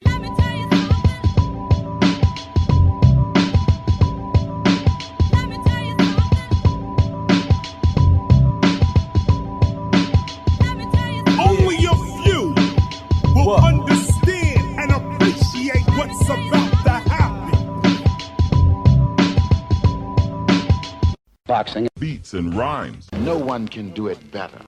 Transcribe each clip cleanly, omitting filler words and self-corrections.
Only a few will understand and appreciate what's about to happen. Boxing. Beats and rhymes. No one can do it better.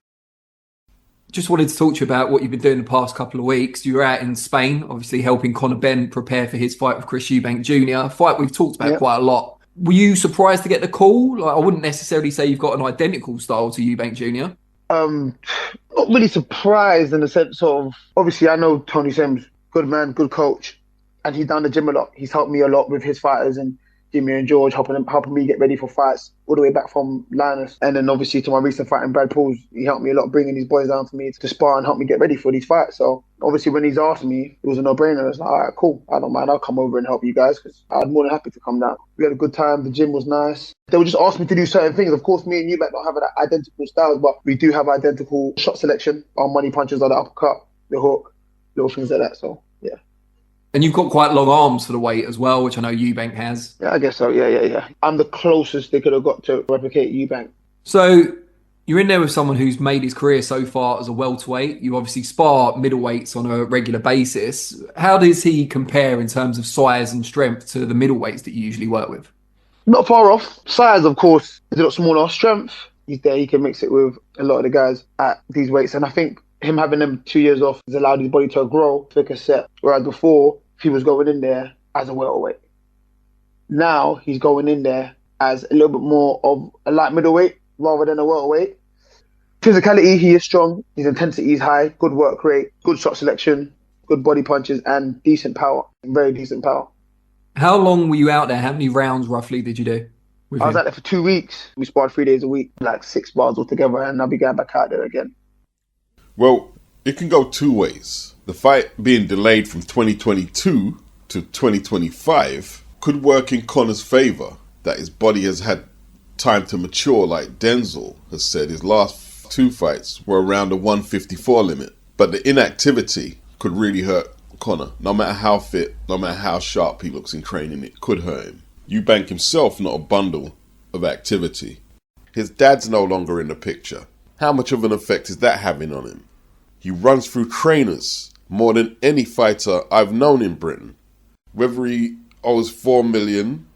Just wanted to talk to you about what you've been doing the past couple of weeks. You were out in Spain, obviously helping Conor Benn prepare for his fight with Chris Eubank Jr. A fight we've talked about quite a lot. Were you surprised to get the call? Like, I wouldn't necessarily say you've got an identical style to Eubank Jr. Not really surprised in the sense of, obviously I know Tony Sims, good man, good coach, and he's done the gym a lot. He's helped me a lot with his fighters and Jimmy and George, helping me get ready for fights all the way back from Linus. And then obviously to my recent fight in Brad Pools, he helped me a lot, bringing these boys down for me to spar and help me get ready for these fights. So obviously when he's asked me, it was a no-brainer. I was like, all right, cool, I don't mind, I'll come over and help you guys, because I'm more than happy to come down. We had a good time, the gym was nice. They would just ask me to do certain things. Of course, me and Eubank don't have identical styles, but we do have identical shot selection. Our money punches are the uppercut, the hook, little things like that, so yeah. And you've got quite long arms for the weight as well, which I know Eubank has. Yeah, I guess so. Yeah. I'm the closest they could have got to replicate Eubank. So you're in there with someone who's made his career so far as a welterweight. You obviously spar middleweights on a regular basis. How does he compare in terms of size and strength to the middleweights that you usually work with? Not far off. Size, of course, is a lot smaller. Strength, he's there. He can mix it with a lot of the guys at these weights. And I think him having them 2 years off has allowed his body to grow thick as set. Whereas before, he was going in there as a welterweight. Now he's going in there as a little bit more of a light middleweight rather than a welterweight. Physicality, he is strong. His intensity is high. Good work rate, good shot selection, good body punches, and decent power. Very decent power. How long were you out there? How many rounds roughly did you do? I was out there for 2 weeks. We sparred 3 days a week, like 6 bars altogether, and I'll be going back out there again. Well, it can go two ways. The fight being delayed from 2022 to 2025 could work in Conor's favour, that his body has had time to mature, like Denzel has said. His last 2 fights were around the 154 limit. But the inactivity could really hurt Conor. No matter how fit, no matter how sharp he looks in training, it could hurt him. Eubank himself, not a bundle of activity. His dad's no longer in the picture. How much of an effect is that having on him? He runs through trainers more than any fighter I've known in Britain. Whether he owes $4 million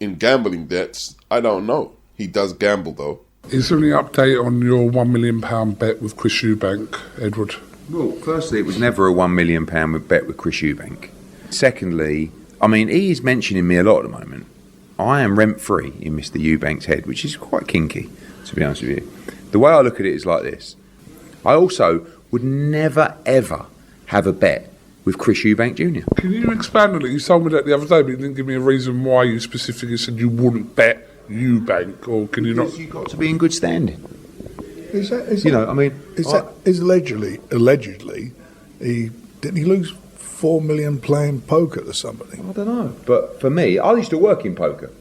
in gambling debts, I don't know. He does gamble though. Is there any update on your £1 million bet with Chris Eubank, Edward? Well, firstly, it was never a £1 million bet with Chris Eubank. Secondly, I mean, he is mentioning me a lot at the moment. I am rent-free in Mr. Eubank's head, which is quite kinky, to be honest with you. The way I look at it is like this. I also would never, ever have a bet with Chris Eubank Jr. Can you expand on it? You told me that the other day, but you didn't give me a reason why you specifically said you wouldn't bet Eubank, or can you not? Because you've got to be in good standing. Is allegedly, didn't he lose $4 million playing poker to somebody? I don't know. But for me, I used to work in poker.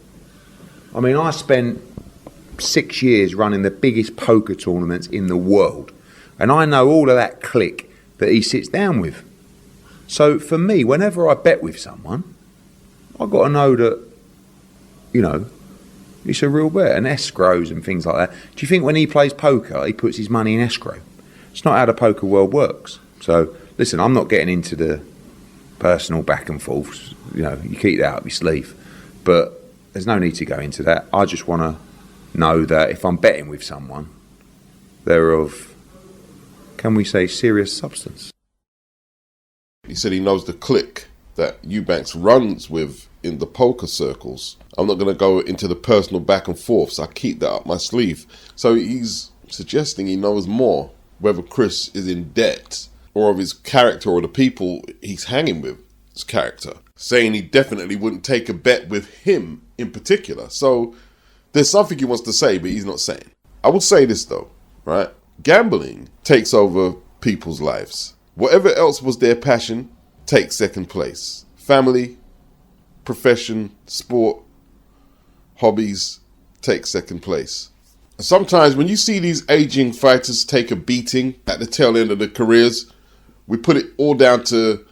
I mean, I spent 6 years running the biggest poker tournaments in the world. And I know all of that clique that he sits down with. So for me, whenever I bet with someone, I've got to know that, you know, it's a real bet, and escrows and things like that. Do you think when he plays poker, he puts his money in escrow? It's not how the poker world works. So, listen, I'm not getting into the personal back and forths. You know, you keep that up your sleeve. But there's no need to go into that. I just want to know that if I'm betting with someone, they're of, can we say, serious substance. He said he knows the clique that Eubanks runs with in the poker circles. I'm not going to go into the personal back and forths. I keep that up my sleeve. So he's suggesting he knows more, whether Chris is in debt or of his character or the people he's hanging with, his character. Saying he definitely wouldn't take a bet with him in particular. So there's something he wants to say, but he's not saying. I will say this though, right? Gambling takes over people's lives. Whatever else was their passion takes second place. Family, profession, sport, hobbies take second place. Sometimes when you see these aging fighters take a beating at the tail end of their careers, we put it all down to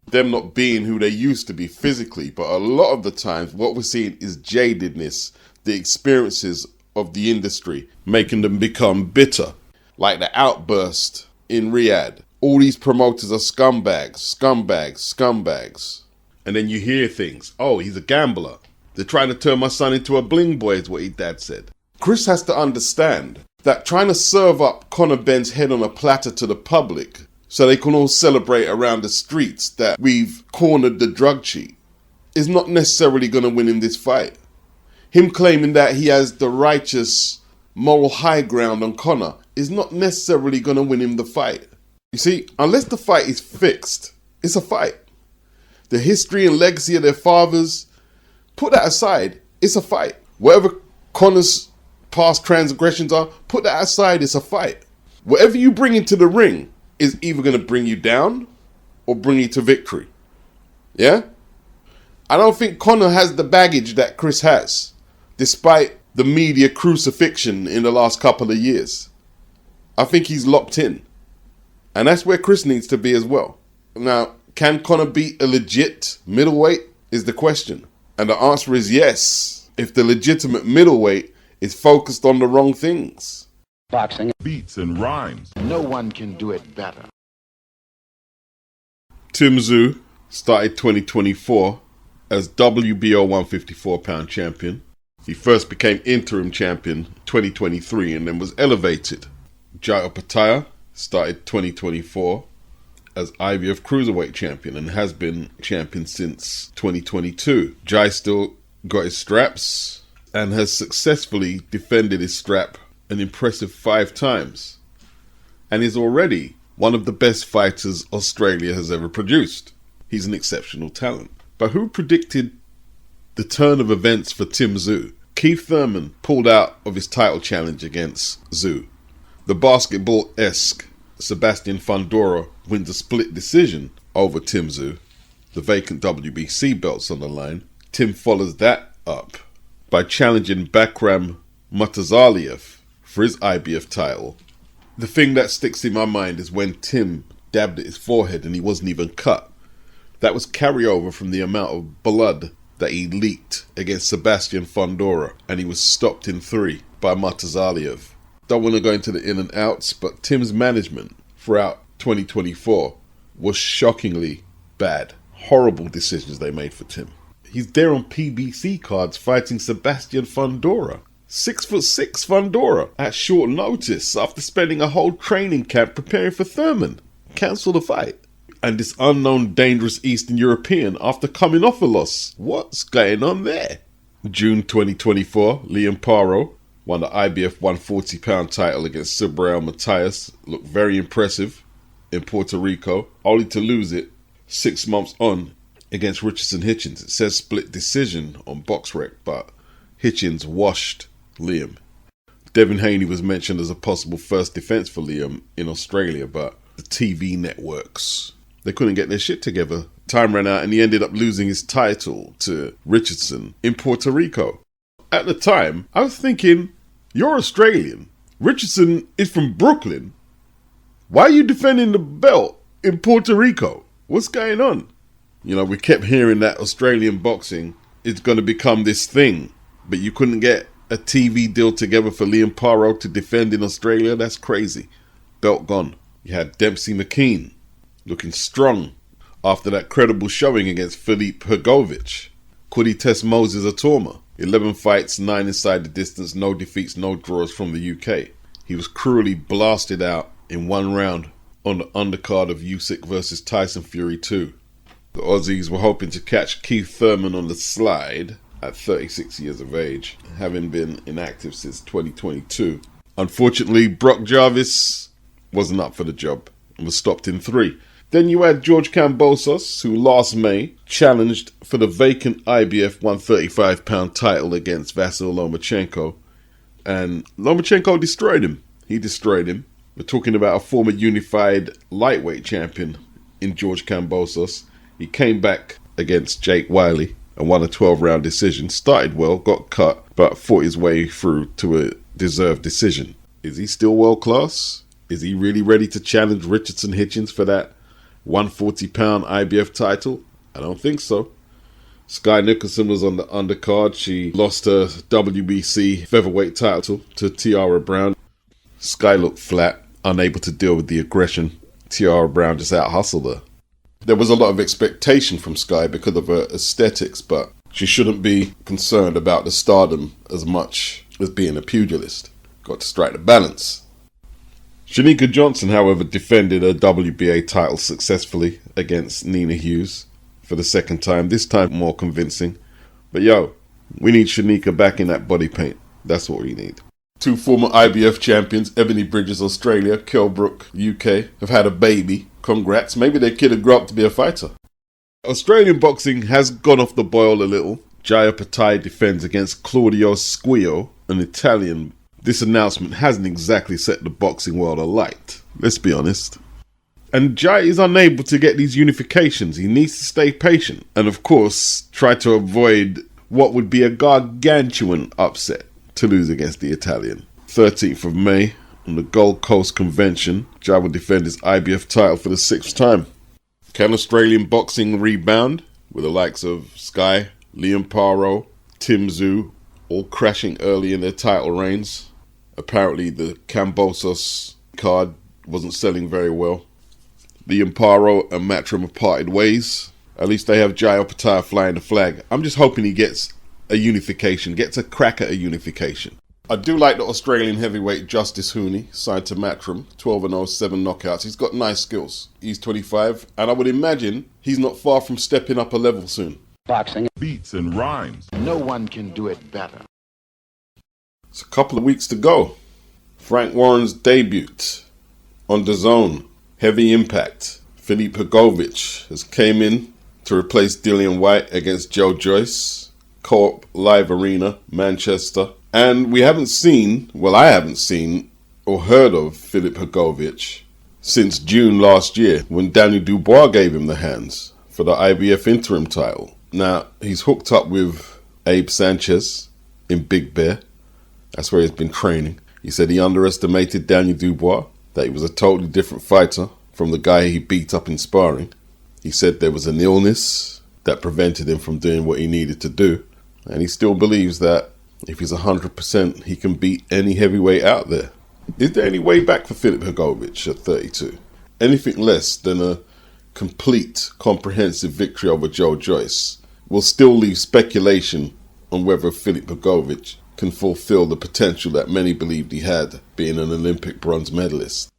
them not being who they used to be physically, but a lot of the times what we're seeing is jadedness, the experiences of the industry making them become bitter. Like the outburst in Riyadh. All these promoters are scumbags. And then you hear things. Oh, he's a gambler. They're trying to turn my son into a bling boy is what his dad said. Chris has to understand that trying to serve up Conor Benn's head on a platter to the public so they can all celebrate around the streets that we've cornered the drug cheat is not necessarily going to win him this fight. Him claiming that he has the righteous moral high ground on Conor is not necessarily going to win him the fight. You see, unless the fight is fixed, it's a fight. The history and legacy of their fathers, put that aside, it's a fight. Whatever Conor's past transgressions are, put that aside, it's a fight. Whatever you bring into the ring is either going to bring you down or bring you to victory. Yeah? I don't think Conor has the baggage that Chris has, despite the media crucifixion in the last couple of years. I think he's locked in. And that's where Chris needs to be as well. Now, can Conor beat a legit middleweight is the question. And the answer is yes, if the legitimate middleweight is focused on the wrong things. Boxing. Beats and rhymes. No one can do it better. Tim Tszyu started 2024 as WBO 154-pound champion. He first became interim champion 2023 and then was elevated. Jai Opetaia started 2024 as IBF Cruiserweight champion and has been champion since 2022. Jai still got his straps and has successfully defended his strap an impressive 5 times and is already one of the best fighters Australia has ever produced. He's an exceptional talent. But who predicted the turn of events for Tim Tszyu? Keith Thurman pulled out of his title challenge against Tszyu. The basketball-esque Sebastian Fundora wins a split decision over Tim Tszyu. The vacant WBC belt's on the line. Tim follows that up by challenging Bakram Mutazaliev for his IBF title. The thing that sticks in my mind is when Tim dabbed at his forehead and he wasn't even cut. That was carryover from the amount of blood that he leaked against Sebastian Fundora, and he was stopped in 3 by Mutazaliev. Don't want to go into the in and outs, but Tim's management throughout 2024 was shockingly bad. Horrible decisions they made for Tim. He's there on PBC cards fighting Sebastian Fundora. 6'6" Fundora at short notice after spending a whole training camp preparing for Thurman. Cancel the fight. And this unknown dangerous Eastern European after coming off a loss. What's going on there? June 2024, Liam Paro won the IBF 140-pound title against Subriel Matias. Looked very impressive in Puerto Rico, only to lose it 6 months on against Richardson Hitchens. It says split decision on BoxRec, but Hitchens washed Liam. Devin Haney was mentioned as a possible first defence for Liam in Australia, but the TV networks, they couldn't get their shit together. Time ran out and he ended up losing his title to Richardson in Puerto Rico. At the time, I was thinking, you're Australian. Richardson is from Brooklyn. Why are you defending the belt in Puerto Rico? What's going on? You know, we kept hearing that Australian boxing is going to become this thing, but you couldn't get a TV deal together for Liam Paro to defend in Australia. That's crazy. Belt gone. You had Dempsey McKean looking strong after that credible showing against Philippe Hrgovic. Could he test Moses Atoma? 11 fights, 9 inside the distance, no defeats, no draws from the UK. He was cruelly blasted out in 1 round on the undercard of Usyk versus Tyson Fury 2. The Aussies were hoping to catch Keith Thurman on the slide at 36 years of age, having been inactive since 2022. Unfortunately, Brock Jarvis wasn't up for the job and was stopped in 3. Then you had George Kambosos, who last May challenged for the vacant IBF 135-pound title against Vasyl Lomachenko. And Lomachenko destroyed him. He destroyed him. We're talking about a former unified lightweight champion in George Kambosos. He came back against Jake Wiley and won a 12-round decision. Started well, got cut, but fought his way through to a deserved decision. Is he still world class? Is he really ready to challenge Richardson Hitchens for that 140-pound IBF title? I don't think so. Sky Nicholson was on the undercard. She lost her WBC featherweight title to Tiara Brown. Sky looked flat, unable to deal with the aggression. Tiara Brown just out-hustled her. There was a lot of expectation from Sky because of her aesthetics, but she shouldn't be concerned about the stardom as much as being a pugilist. Got to strike the balance. Shanika Johnson, however, defended her WBA title successfully against Nina Hughes for the second time, this time more convincing. But yo, we need Shanika back in that body paint. That's what we need. Two former IBF champions, Ebony Bridges, Australia, Kell Brook, UK, have had a baby. Congrats. Maybe their kid will grow up to be a fighter. Australian boxing has gone off the boil a little. Jaya Patai defends against Claudio Squio, an Italian. This announcement hasn't exactly set the boxing world alight, let's be honest. And Jai is unable to get these unifications. He needs to stay patient and, of course, try to avoid what would be a gargantuan upset to lose against the Italian. 13th of May, on the Gold Coast Convention, Jai will defend his IBF title for the 6th time. Can Australian boxing rebound? With the likes of Sky, Liam Paro, Tim Tszyu, all crashing early in their title reigns. Apparently the Kambosos card wasn't selling very well. Liam Paro and MATCHROOM have parted ways. At least they have Jai Opetaia flying the flag. I'm just hoping he gets a unification, gets a crack at a unification. I do like the Australian heavyweight Justice Hooney, signed to MATCHROOM, 12-0, 7 knockouts. He's got nice skills. He's 25, and I would imagine he's not far from stepping up a level soon. Boxing. Beats and rhymes. No one can do it better. It's a couple of weeks to go. Frank Warren's debut on Dazn. Heavy impact. Philippe Hrgovic has came in to replace Dillian Whyte against Joe Joyce. Co-op Live Arena, Manchester. And we haven't seen, well, I haven't seen or heard of Philippe Hrgovic since June last year when Daniel Dubois gave him the hands for the IBF interim title. Now, he's hooked up with Abe Sanchez in Big Bear. That's where he's been training. He said he underestimated Daniel Dubois, that he was a totally different fighter from the guy he beat up in sparring. He said there was an illness that prevented him from doing what he needed to do. And he still believes that if he's 100%, he can beat any heavyweight out there. Is there any way back for Philippe Hrgovic at 32? Anything less than a complete, comprehensive victory over Joe Joyce will still leave speculation on whether Philippe Hrgovic can fulfill the potential that many believed he had, being an Olympic bronze medalist.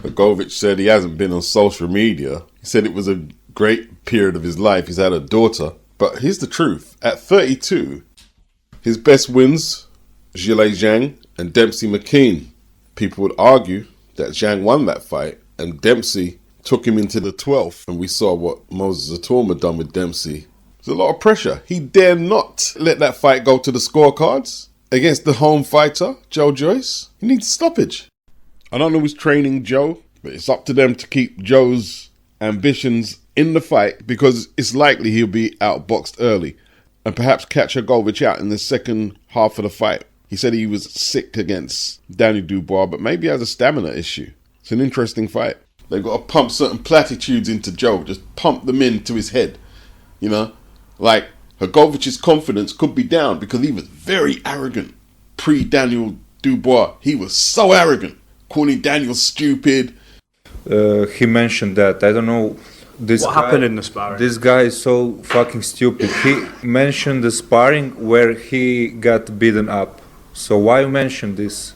Hrgovic said he hasn't been on social media. He said it was a great period of his life. He's had a daughter. But here's the truth. At 32, his best wins, Zhilei Zhang and Dempsey McKean. People would argue that Zhang won that fight and Dempsey took him into the 12th. And we saw what Moses Atom had done with Dempsey. There's a lot of pressure. He dare not let that fight go to the scorecards against the home fighter, Joe Joyce. He needs a stoppage. I don't know who's training Joe, but it's up to them to keep Joe's ambitions in the fight because it's likely he'll be outboxed early and perhaps catch Hrgovic out in the second half of the fight. He said he was sick against Daniel Dubois, but maybe has a stamina issue. It's an interesting fight. They've got to pump certain platitudes into Joe, just pump them into his head, you know? Like, Hrgovic's confidence could be down because he was very arrogant. Pre-Daniel Dubois, he was so arrogant, calling Daniel stupid. He mentioned that, I don't know, what happened in the sparring? This guy is so fucking stupid. He mentioned the sparring where he got beaten up. So why you mention this?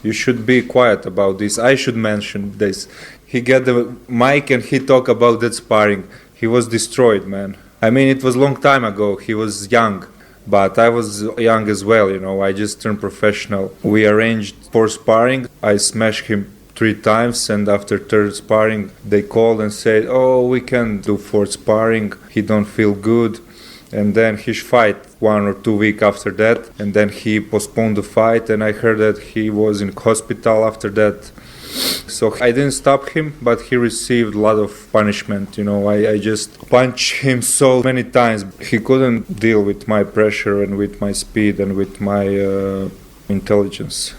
You should be quiet about this. I should mention this. He got the mic and he talked about that sparring. He was destroyed, man. I mean, it was a long time ago. He was young, but I was young as well, you know. I just turned professional. We arranged for sparring. I smashed him 3 times, and after third sparring, they called and said, "Oh, we can do 4th sparring. He don't feel good." And then he fight 1 or 2 weeks after that, and then he postponed the fight, and I heard that he was in hospital after that. So I didn't stop him, but he received a lot of punishment, you know. I just punched him so many times. He couldn't deal with my pressure and with my speed and with my intelligence.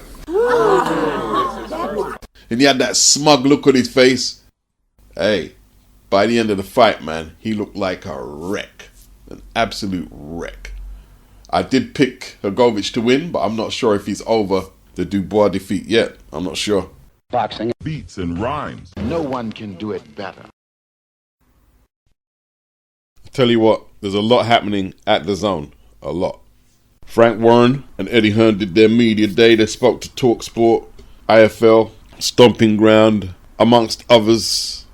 And he had that smug look on his face. Hey, by the end of the fight, man, he looked like a wreck. An absolute wreck. I did pick Hrgovic to win, but I'm not sure if he's over the Dubois defeat yet. I'm not sure. Boxing. Beats and rhymes. No one can do it better. Tell you what, there's a lot happening at DAZN. A lot. Frank Warren and Eddie Hearn did their media day. They spoke to TalkSport, IFL, Stomping Ground, amongst others.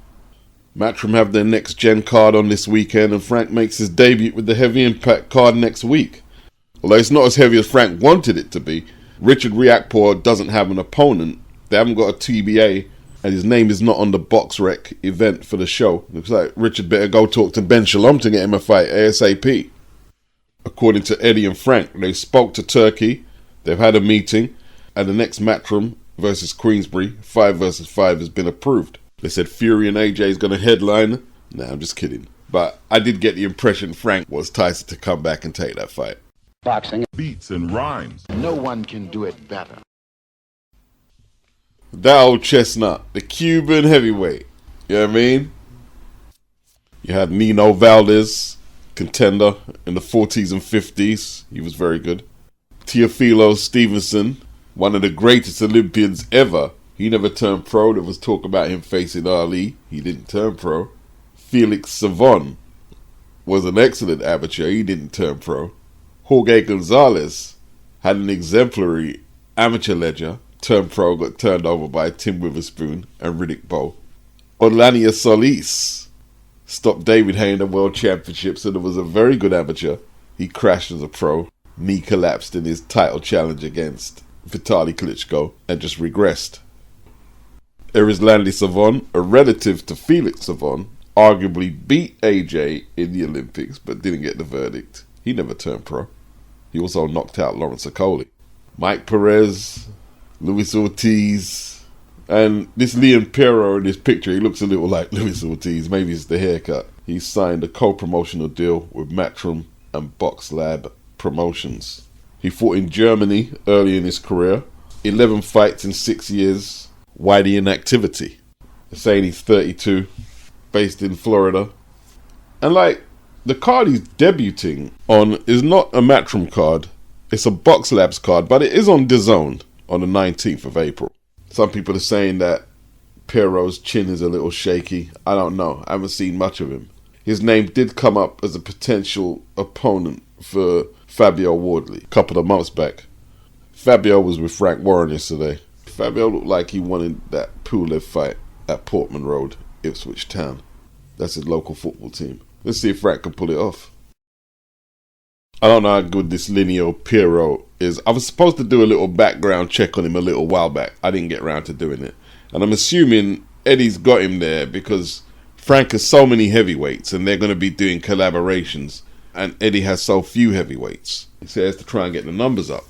Matchroom have their next gen card on this weekend, and Frank makes his debut with the heavy impact card next week. Although it's not as heavy as Frank wanted it to be, Richard Riakporhe doesn't have an opponent. They haven't got a TBA, and his name is not on the BoxRec event for the show. Looks like Richard better go talk to Ben Shalom to get him a fight ASAP. According to Eddie and Frank, they spoke to Turkey, they've had a meeting, and the next Matchroom versus Queensbury 5 versus 5 has been approved. They said Fury and AJ is going to headline. Nah, I'm just kidding. But I did get the impression Frank was Tyson to come back and take that fight. Boxing. Beats and rhymes. No one can do it better. That old chestnut, the Cuban heavyweight. You know what I mean? You had Nino Valdez, contender in the 40s and 50s. He was very good. Teofilo Stevenson, one of the greatest Olympians ever. He never turned pro. There was talk about him facing Ali. He didn't turn pro. Felix Savon was an excellent amateur. He didn't turn pro. Jorge Gonzalez had an exemplary amateur ledger. Turned pro, got turned over by Tim Witherspoon and Riddick Bowe. Orlania Solis stopped David Hay in the World Championships, and it was a very good amateur. He crashed as a pro. Knee collapsed in his title challenge against Vitaly Klitschko and just regressed. Erislandy Savon, a relative to Felix Savon, arguably beat AJ in the Olympics but didn't get the verdict. He never turned pro. He also knocked out Lawrence Okoli. Mike Perez, Luis Ortiz, and this Leon Pero in this picture, he looks a little like Luis Ortiz. Maybe it's the haircut. He signed a co-promotional deal with Matchroom and Box Lab Promotions. He fought in Germany early in his career. 11 fights in 6 years. Why the inactivity? They're saying he's 32, based in Florida. And like, the card he's debuting on is not a Matchroom card. It's a Box Labs card, but it is on DAZN on the 19th of April. Some people are saying that Pero's chin is a little shaky. I don't know. I haven't seen much of him. His name did come up as a potential opponent for Fabio Wardley a couple of months back. Fabio was with Frank Warren yesterday. Fabio looked like he wanted that Pulev fight at Portman Road, Ipswich Town. That's his local football team. Let's see if Frank can pull it off. I don't know how good this LENIER Pero is. I was supposed to do a little background check on him a little while back. I didn't get around to doing it. And I'm assuming Eddie's got him there because Frank has so many heavyweights and they're going to be doing collaborations. And Eddie has so few heavyweights. He says to try and get the numbers up.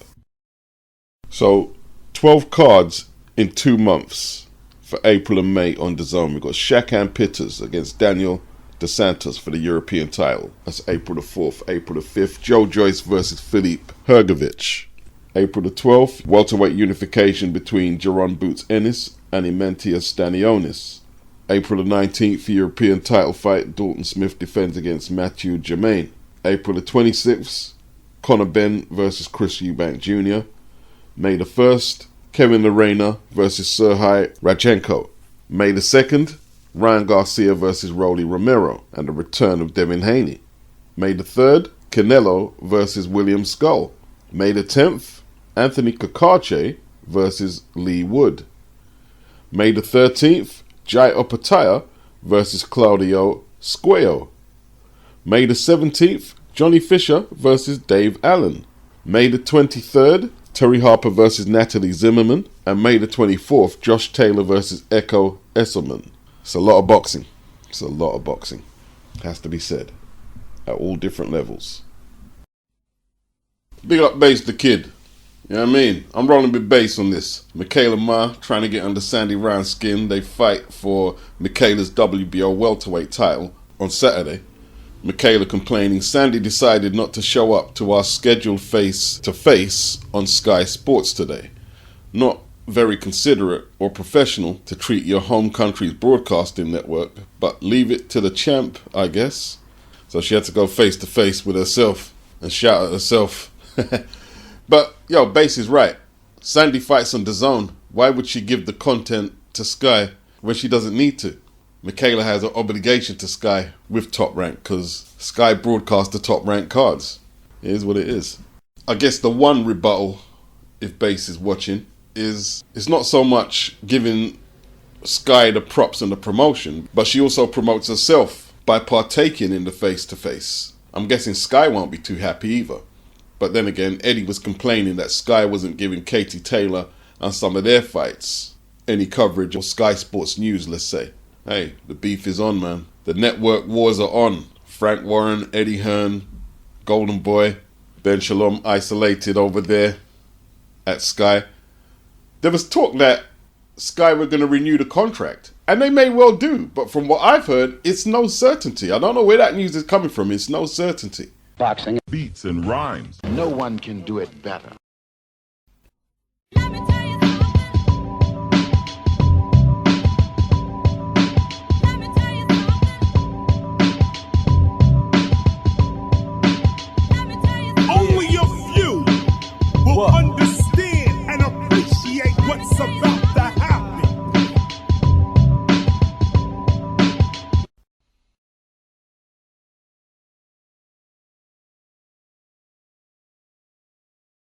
So, 12 cards in 2 months for April and May on DAZN. We've got Shakan Pitters against Daniel Dos Santos for the European title. That's April the 4th. April the 5th, Joe Joyce versus Filip Hrgovic. April the 12th, welterweight unification between Jaron Boots Ennis and Imentius Stanionis. April the 19th, European title fight, Dalton Smith defends against Matthew Germain. April the 26th, Conor Benn versus Chris Eubank Jr. May the 1st, Kevin Lerena versus Serhii Radchenko. May the 2nd, Ryan Garcia versus Rolly Romero and the return of Devin Haney. May the 3rd, Canelo versus William Skull. May the 10th, Anthony Kakache versus Lee Wood. May the 13th, Jai Opataya versus Claudio Squeo. May the 17th, Johnny Fisher versus Dave Allen. May the 23rd, Terry Harper versus Natalie Zimmerman. And May the 24th, Josh Taylor versus Echo Esselman. It's a lot of boxing. It's a lot of boxing. Has to be said. At all different levels. Big up Bass the Kid. You know what I mean? I'm rolling with Bass on this. MIKAELA Ma trying to get under Sandy Ryan's skin. They fight for MIKAELA's WBO welterweight title on Saturday. MIKAELA complaining Sandy decided not to show up to our scheduled face-to-face on Sky Sports today. Not very considerate or professional to treat your home country's broadcasting network, but leave it to the champ, I guess. So she had to go face to face with herself and shout at herself. But, yo, Bass is right. Sandy fights on DAZN. Why would she give the content to Sky when she doesn't need to? MIKAELA has an obligation to Sky with Top Rank because Sky broadcasts the Top Rank cards. It is what it is. I guess the one rebuttal, if Bass is watching, is it's not so much giving Sky the props and the promotion, but she also promotes herself by partaking in the face-to-face. I'm guessing Sky won't be too happy either. But then again, Eddie was complaining that Sky wasn't giving Katie Taylor and some of their fights any coverage, or Sky Sports News, let's say. Hey, the beef is on, man. The network wars are on. Frank Warren, Eddie Hearn, Golden Boy, Ben Shalom isolated over there at Sky. There was talk that Sky were going to renew the contract, and they may well do, but from what I've heard, it's no certainty. I don't know where that news is coming from. It's no certainty. Boxing. Beats and rhymes. No one can do it better. Only a few will understand and appreciate what's about